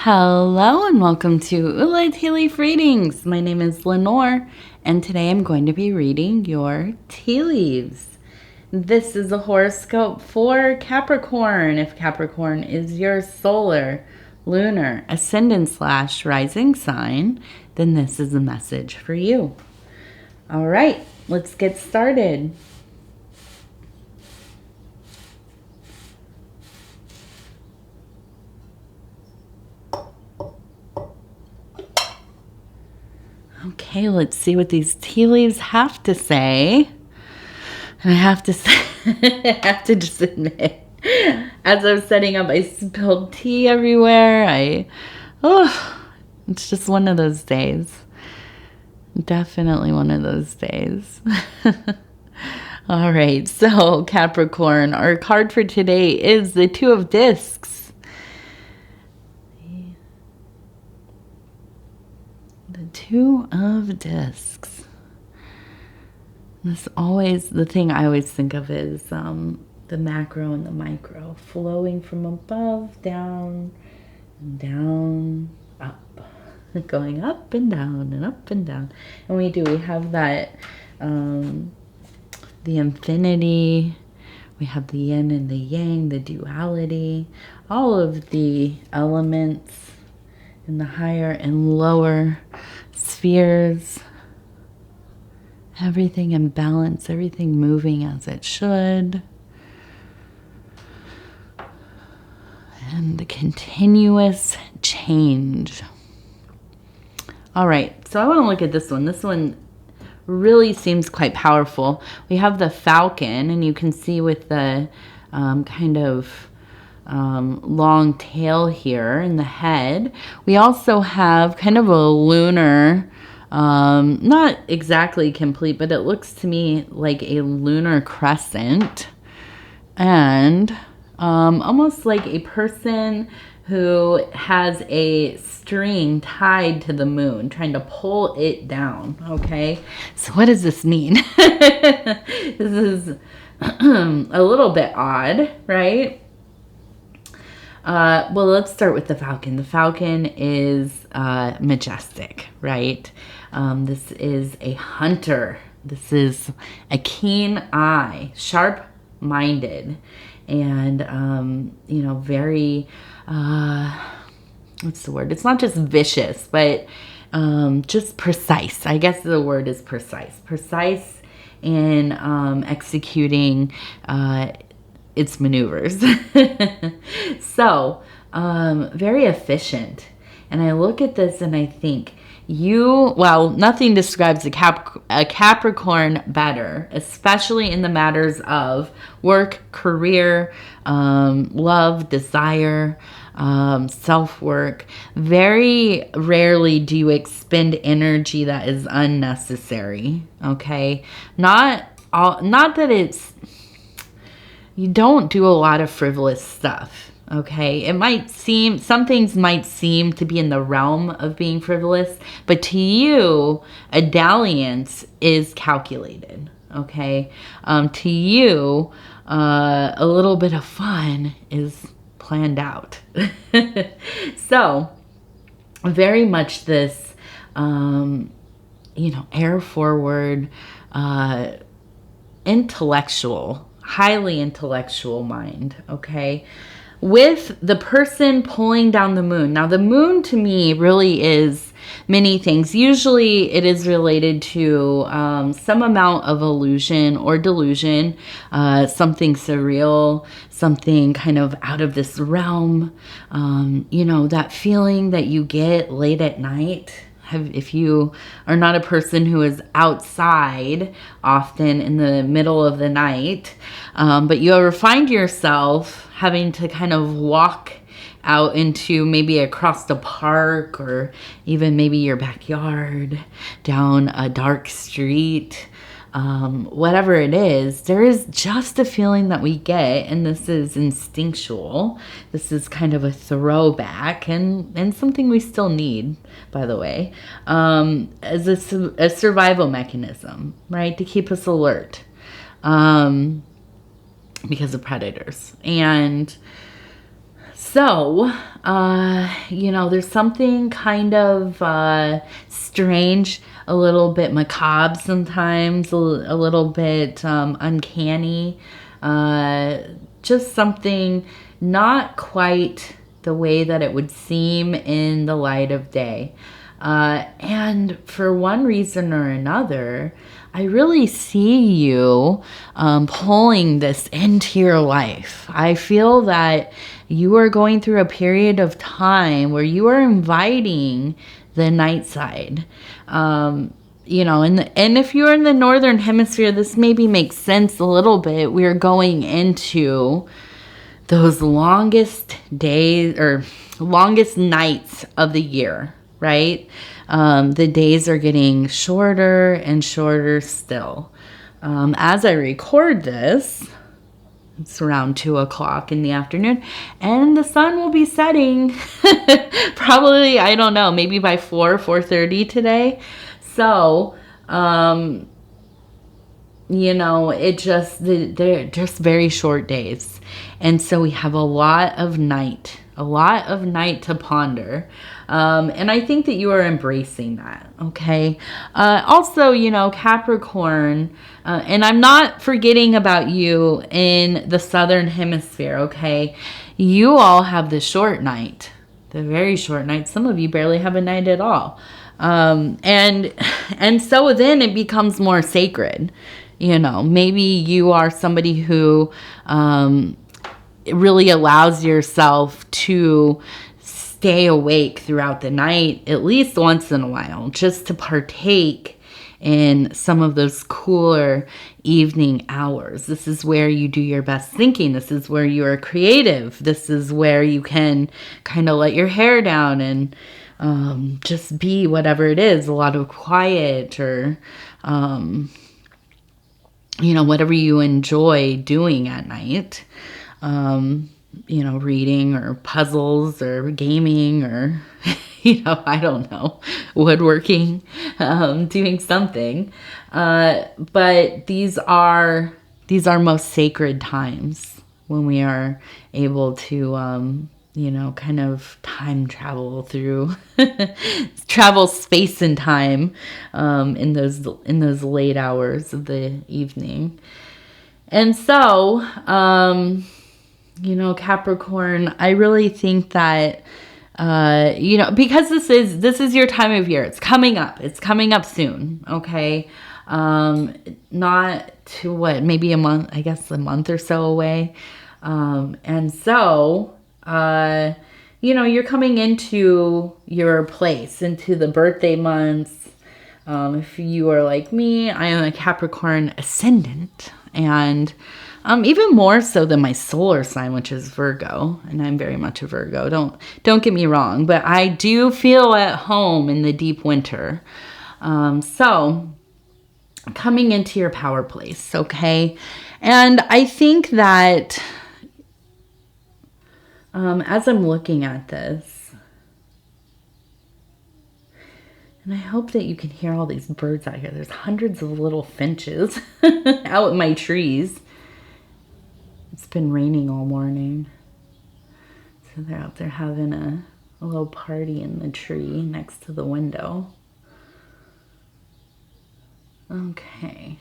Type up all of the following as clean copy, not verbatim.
Hello and welcome to Ula Tea Leaf Readings. My name is Lenor and today I'm going to be reading your tea leaves. This is a horoscope for Capricorn. If Capricorn is your solar, lunar, ascendant / rising sign, then this is a message for you. All right, let's get started. Okay, let's see what these tea leaves have to say. And I have to say, I have to just admit, as I was setting up, I spilled tea everywhere. It's just one of those days. Definitely one of those days. All right, so Capricorn, our card for today is the Two of Discs. The Two of Discs. The thing I always think of is the macro and the micro, flowing from above, down, and down, up, going up and down and up and down. And we have that, the infinity, we have the yin and the yang, the duality, all of the elements in the higher and lower spheres, everything in balance, everything moving as it should. And the continuous change. All right, so I want to look at this one. This one really seems quite powerful. We have the falcon, and you can see with the kind of long tail here in the head. We also have kind of a lunar, not exactly complete, but it looks to me like a lunar crescent, and almost like a person who has a string tied to the moon, trying to pull it down, okay? So what does this mean? This is a little bit odd, right? Well, let's start with the falcon. The falcon is majestic, right? This is a hunter. This is a keen eye, sharp-minded, and, very, what's the word? It's not just vicious, but just precise. I guess the word is precise. Precise in executing its maneuvers. So, very efficient. And I look at this and I think, nothing describes a Capricorn better, especially in the matters of work, career, love, desire, self-work. Very rarely do you expend energy that is unnecessary, okay? Not that it's... You don't do a lot of frivolous stuff, okay? Some things might seem to be in the realm of being frivolous, but to you, a dalliance is calculated, okay? To you, a little bit of fun is planned out. So, very much this, air forward, highly intellectual mind, okay? With the person pulling down the moon. Now, the moon to me really is many things. Usually it is related to some amount of illusion or delusion, something surreal, something kind of out of this realm, that feeling that you get late at night. If you are not a person who is outside often in the middle of the night, but you ever find yourself having to kind of walk out into maybe across the park or even maybe your backyard, down a dark street, whatever it is, there is just a feeling that we get, and this is instinctual. This is kind of a throwback and something we still need, by the way, as a survival mechanism, right? To keep us alert because of predators. And So, there's something kind of strange, a little bit macabre sometimes, a little bit uncanny, just something not quite the way that it would seem in the light of day. And for one reason or another, I really see you pulling this into your life. I feel that you are going through a period of time where you are inviting the night side. And if you're in the northern hemisphere, this maybe makes sense a little bit. We're going into those longest days or longest nights of the year, right? The days are getting shorter and shorter still. As I record this, it's around 2 o'clock in the afternoon, and the sun will be setting probably, I don't know, maybe by 4:30 today. So, they're just very short days. And so we have a lot of night to ponder. And I think that you are embracing that, okay? Also, Capricorn, and I'm not forgetting about you in the southern hemisphere, okay? You all have the short night, the very short night. Some of you barely have a night at all. And so then it becomes more sacred. Maybe you are somebody who really allows yourself to stay awake throughout the night, at least once in a while, just to partake in some of those cooler evening hours. This is where you do your best thinking. This is where you are creative. This is where you can kind of let your hair down and just be whatever it is, a lot of quiet or whatever you enjoy doing at night, reading or puzzles or gaming or, I don't know, woodworking, doing something. But these are most sacred times when we are able to, kind of time travel through travel space and time in those late hours of the evening. And so, Capricorn, I really think that because this is your time of year. It's coming up soon, okay? Not to maybe a month or so away. And so you're coming into your place, into the birthday months. If you are like me, I am a Capricorn ascendant, and even more so than my solar sign, which is Virgo, and I'm very much a Virgo. Don't get me wrong, but I do feel at home in the deep winter. So coming into your power place, okay? And I think that as I'm looking at this, and I hope that you can hear all these birds out here. There's hundreds of little finches out in my trees. It's been raining all morning. So they're out there having a little party in the tree next to the window. Okay.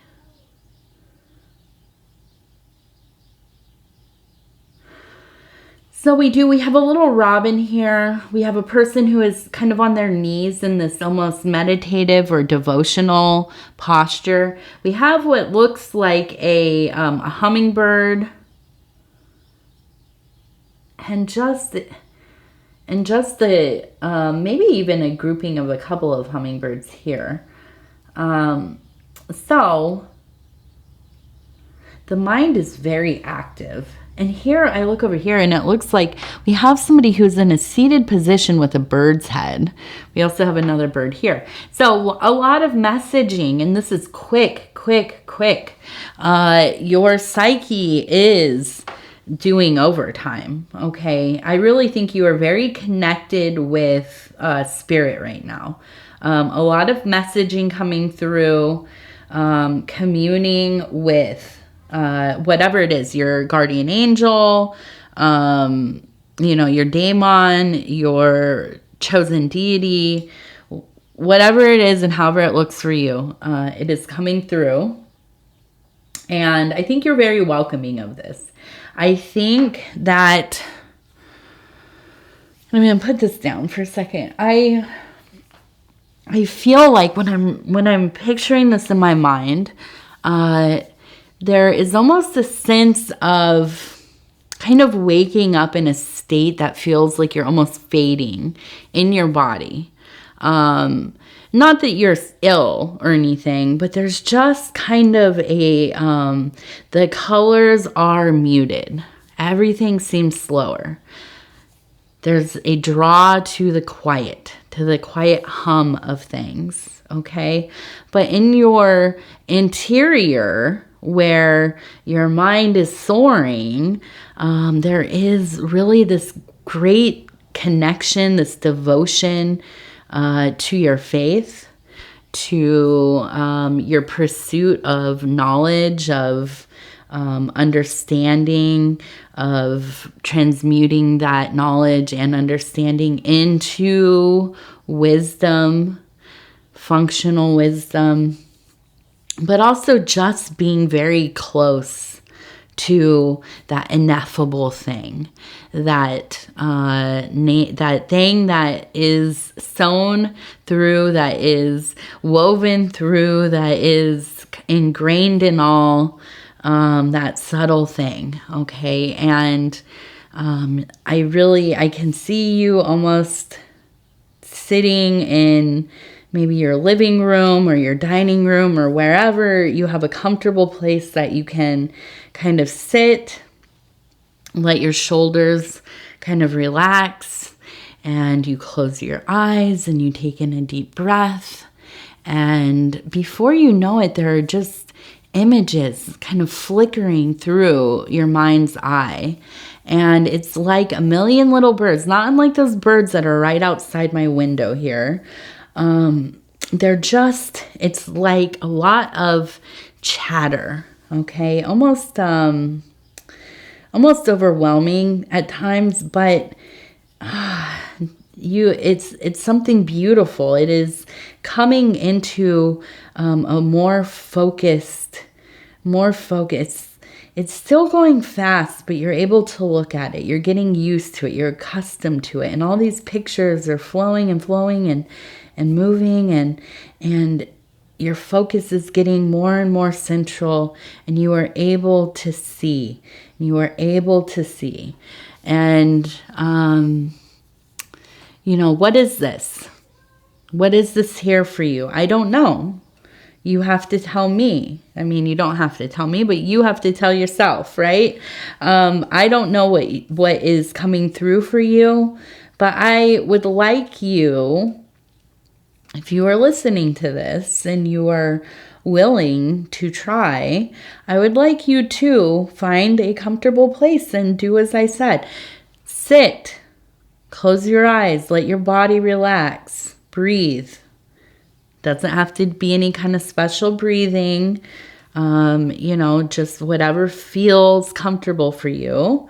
So we have a little robin here. We have a person who is kind of on their knees in this almost meditative or devotional posture. We have what looks like a hummingbird, and just the maybe even a grouping of a couple of hummingbirds here. So the mind is very active. And here, I look over here, and it looks like we have somebody who's in a seated position with a bird's head. We also have another bird here. So a lot of messaging, and this is quick. Your psyche is doing overtime, okay? I really think you are very connected with spirit right now. A lot of messaging coming through, communing with whatever it is, your guardian angel, your daemon, your chosen deity, whatever it is and however it looks for you, it is coming through. And I think you're very welcoming of this. I think that, I'm going to put this down for a second. I feel like when I'm picturing this in my mind, there is almost a sense of kind of waking up in a state that feels like you're almost fading in your body. Not that you're ill or anything, but there's just kind of the colors are muted. Everything seems slower. There's a draw to the quiet hum of things, okay? But in your interior, where your mind is soaring, there is really this great connection, this devotion to your faith, to your pursuit of knowledge, of understanding, of transmuting that knowledge and understanding into wisdom, functional wisdom, but also just being very close to that ineffable thing, that that thing that is sown through, that is woven through, that is ingrained in all, that subtle thing, okay? And I can see you almost sitting in maybe your living room or your dining room or wherever you have a comfortable place that you can kind of sit, let your shoulders kind of relax, and you close your eyes and you take in a deep breath. And before you know it, there are just images kind of flickering through your mind's eye. And it's like a million little birds, not unlike those birds that are right outside my window here. It's like a lot of chatter, okay? Almost overwhelming at times, but it's something beautiful. It is coming into a more focused. It's still going fast, but you're able to look at it. You're getting used to it. You're accustomed to it. And all these pictures are flowing and moving, and your focus is getting more and more central, and you are able to see. And, what is this? What is this here for you? I don't know. You have to tell me. I mean, you don't have to tell me, but you have to tell yourself, right? I don't know what is coming through for you, but I would like you, if you are listening to this and you are willing to try, I would like you to find a comfortable place and do as I said. Sit, close your eyes, let your body relax, breathe. Doesn't have to be any kind of special breathing, just whatever feels comfortable for you.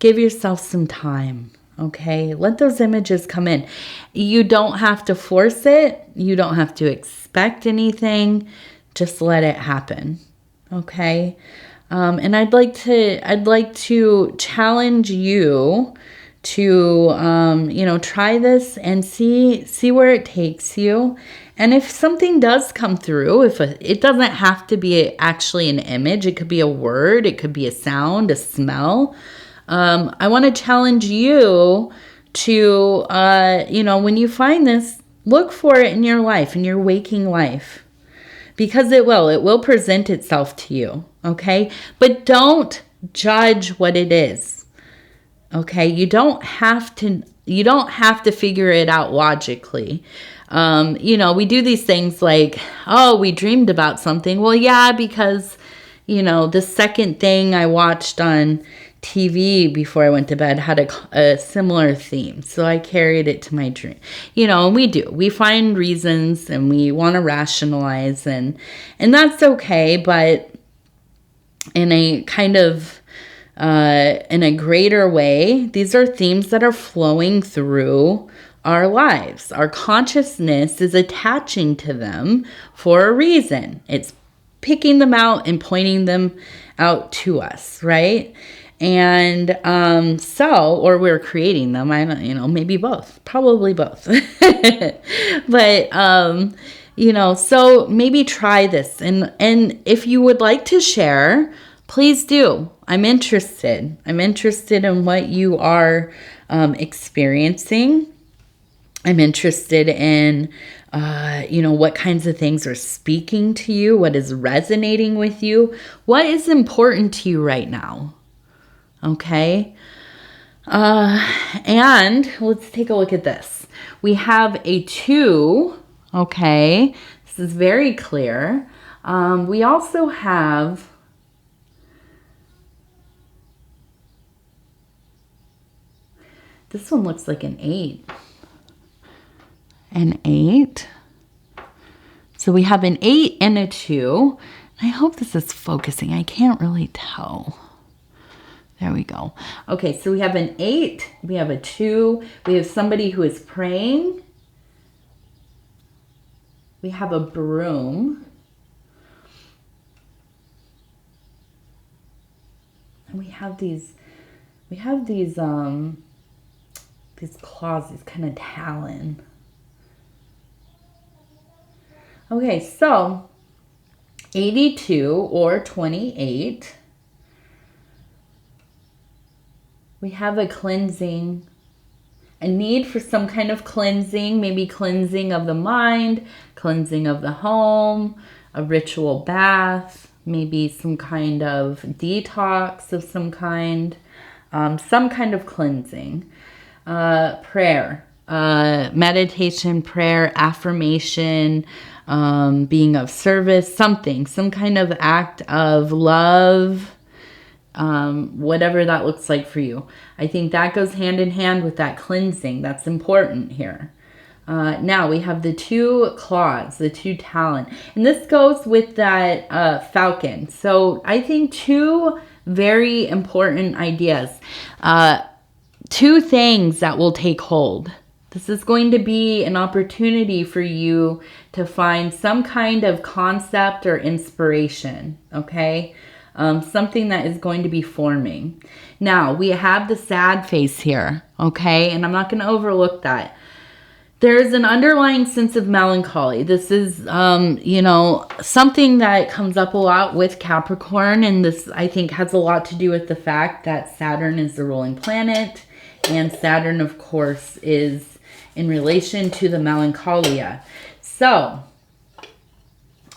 Give yourself some time, okay? Let those images come in. You don't have to force it. You don't have to expect anything. Just let it happen, okay? And I'd like to challenge you to, try this and see where it takes you. And if something does come through, it doesn't have to be actually an image. It could be a word. It could be a sound, a smell. I want to challenge you to, when you find this, look for it in your life, in your waking life. Because it will present itself to you, okay? But don't judge what it is, okay? You don't have to figure it out logically. We do these things like, oh, we dreamed about something. Well, yeah, because, the second thing I watched on TV before I went to bed had a similar theme. So I carried it to my dream. And we find reasons and we want to rationalize and that's okay. But in a kind of in a greater way. These are themes that are flowing through our lives. Our consciousness is attaching to them for a reason. It's picking them out and pointing them out to us, right? And or we're creating them. I don't, maybe both, probably both. But so maybe try this, and if you would like to share, please do. I'm interested in what you are experiencing. I'm interested in, what kinds of things are speaking to you, what is resonating with you, what is important to you right now. Okay. And let's take a look at this. We have a 2. Okay. This is very clear. We also have this one looks like an 8. An 8. So we have an 8 and a 2. I hope this is focusing. I can't really tell. There we go. Okay, so we have an 8. We have a 2. We have somebody who is praying. We have a broom. And we have these claws, these kind of talon. Okay, so 82 or 28. We have a cleansing, a need for some kind of cleansing, maybe cleansing of the mind, cleansing of the home, a ritual bath, maybe some kind of detox of some kind of cleansing. Prayer, meditation, prayer, affirmation, being of service, some kind of act of love, whatever that looks like for you. I think that goes hand in hand with that cleansing. That's important here. Now we have the 2 claws, the 2 talon, and this goes with that falcon. So I think 2 very important ideas, 2 things that will take hold. This is going to be an opportunity for you to find some kind of concept or inspiration, okay? Something that is going to be forming. Now, we have the sad face here, okay? And I'm not going to overlook that. There's an underlying sense of melancholy. This is, something that comes up a lot with Capricorn. And this, I think, has a lot to do with the fact that Saturn is the ruling planet. And Saturn, of course, is in relation to the melancholia. So,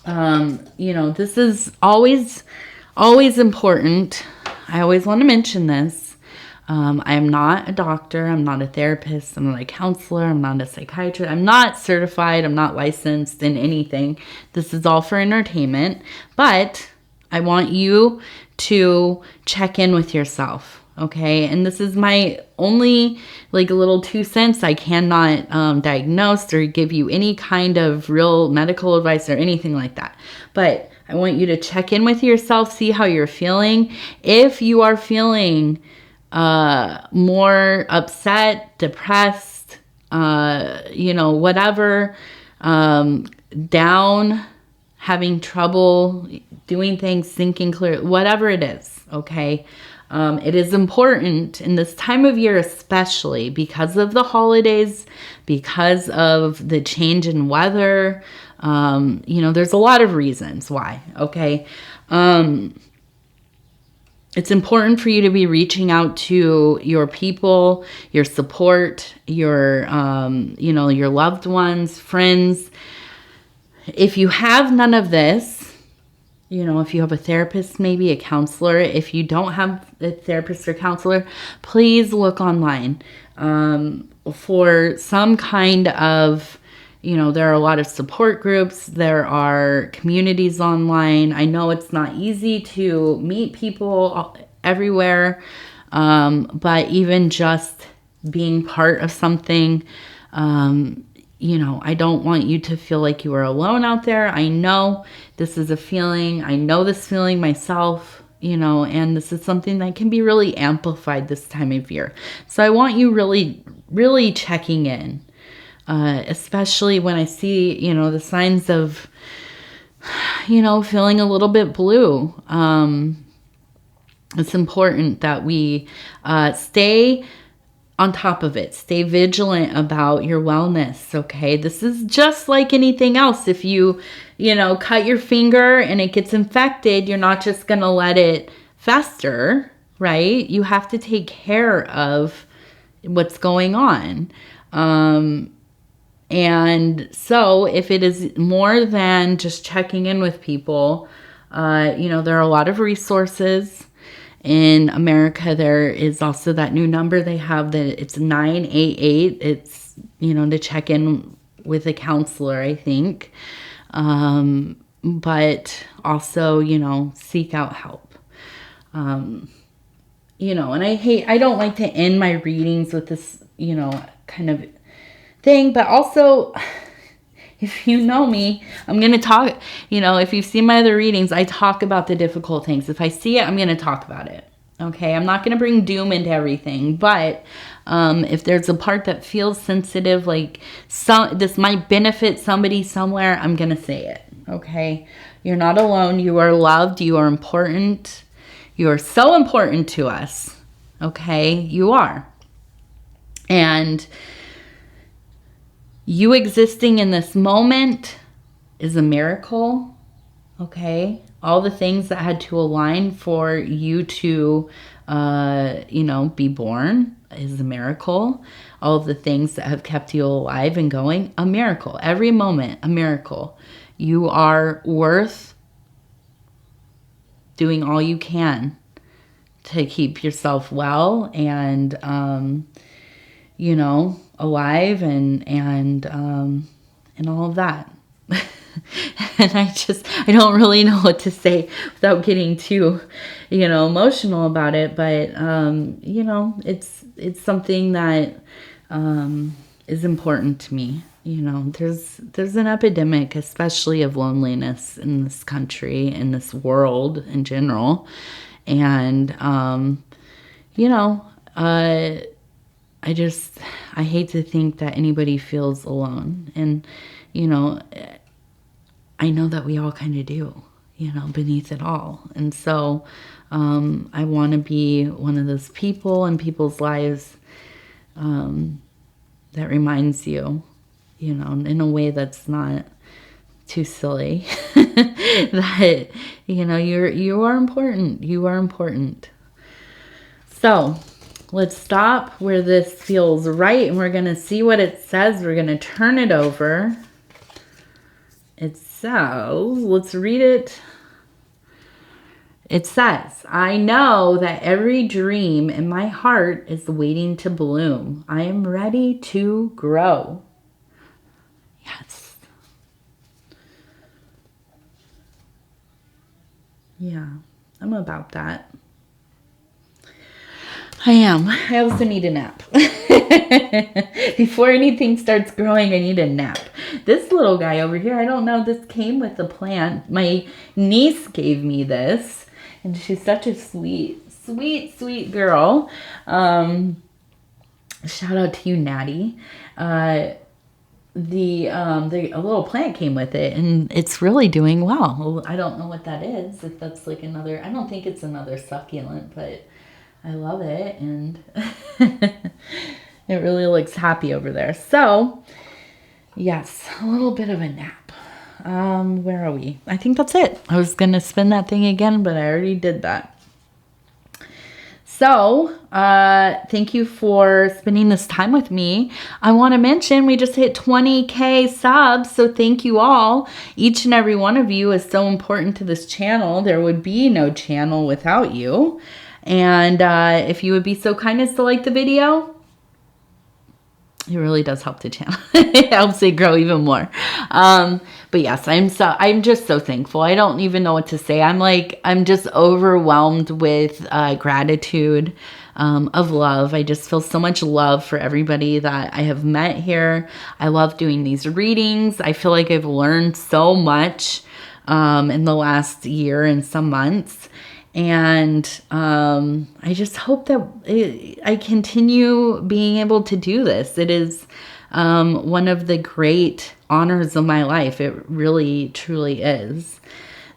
this is always important. I always want to mention this. I am not a doctor. I'm not a therapist. I'm not a counselor. I'm not a psychiatrist. I'm not certified. I'm not licensed in anything. This is all for entertainment. But I want you to check in with yourself. Okay, and this is my only little 2 cents. I cannot diagnose or give you any kind of real medical advice or anything like that. But I want you to check in with yourself, see how you're feeling. If you are feeling more upset, depressed, whatever, down, having trouble doing things, thinking clear, whatever it is, okay? It is important in this time of year, especially because of the holidays, because of the change in weather. There's a lot of reasons why, okay? It's important for you to be reaching out to your people, your support, your loved ones, friends. If you have none of this, if you have a therapist, maybe a counselor, if you don't have a therapist or counselor, please look online for some kind of, there are a lot of support groups. There are communities online. I know it's not easy to meet people everywhere, but even just being part of something, I don't want you to feel like you are alone out there. I know this is a feeling. I know this feeling myself. and this is something that can be really amplified this time of year. So I want you really, really checking in, especially when I see, the signs of, feeling a little bit blue. It's important that we stay on top of it. Stay vigilant about your wellness, okay? This is just like anything else. If you, cut your finger and it gets infected, you're not just going to let it fester, right? You have to take care of what's going on. And so if it is more than just checking in with people, there are a lot of resources. In America, there is also that new number they have that it's 988. It's, to check in with a counselor, I think. But also, seek out help. And I don't like to end my readings with this, kind of thing, but also, if you know me, I'm going to talk, if you've seen my other readings, I talk about the difficult things. If I see it, I'm going to talk about it. Okay. I'm not going to bring doom into everything, but, if there's a part that feels sensitive, like this might benefit somebody somewhere, I'm going to say it. Okay. You're not alone. You are loved. You are important. You are so important to us. Okay. You are. And you existing in this moment is a miracle, okay? All the things that had to align for you to, be born is a miracle. All of the things that have kept you alive and going, a miracle. Every moment, a miracle. You are worth doing all you can to keep yourself well and, alive and all of that. And I don't really know what to say without getting too, emotional about it. But, it's something that is important to me. There's an epidemic, especially of loneliness in this country, in this world in general. And, I hate to think that anybody feels alone. And, I know that we all kind of do, beneath it all. And so I want to be one of those people in people's lives that reminds you, in a way that's not too silly, that, you are important. You are important. So let's stop where this feels right, and we're going to see what it says. We're going to turn it over. It says, let's read it. It says, I know that every dream in my heart is waiting to bloom. I am ready to grow. Yes. Yeah, I'm about that. I am. I also need a nap. Before anything starts growing, I need a nap. This little guy over here, I don't know, this came with the plant. My niece gave me this, and she's such a sweet, sweet, sweet girl. Shout out to you, Natty. A little plant came with it, and it's really doing well. I don't know what that is. If that's like another, I don't think it's another succulent, but I love it, and it really looks happy over there. So, yes, a little bit of a nap. Where are we? I think that's it. I was going to spin that thing again, but I already did that. So, thank you for spending this time with me. I want to mention we just hit 20K subs, so thank you all. Each and every one of you is so important to this channel. There would be no channel without you. And if you would be so kind as to like the video, it really does help the channel. It helps it grow even more. But yes, I'm just so thankful. I don't even know what to say. I'm just overwhelmed with gratitude, of love. I just feel so much love for everybody that I have met here. I love doing these readings. I feel like I've learned so much in the last year and some months. And I just hope that I continue being able to do this. It is one of the great honors of my life. It really, truly is.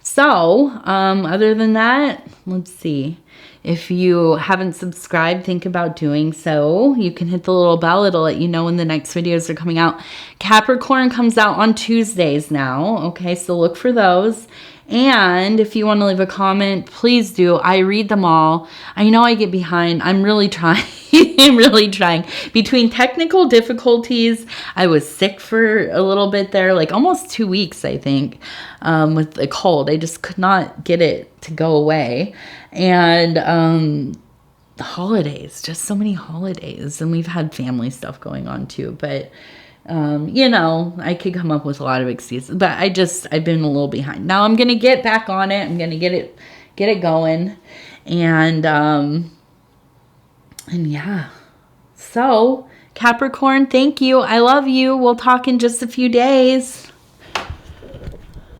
So, other than that, let's see. If you haven't subscribed, think about doing so. You can hit the little bell. It'll let you know when the next videos are coming out. Capricorn comes out on Tuesdays now. Okay, so look for those. And if you want to leave a comment, please do. I read them all. I know I get behind. I'm really trying. I'm really trying. Between technical difficulties, I was sick for a little bit there, like almost 2 weeks, I think, with a cold. I just could not get it to go away. And the holidays, just so many holidays. And we've had family stuff going on too. But you know, I could come up with a lot of excuses, but I've been a little behind. Now I'm going to get back on it. I'm going to get it going. And yeah. So Capricorn, thank you. I love you. We'll talk in just a few days.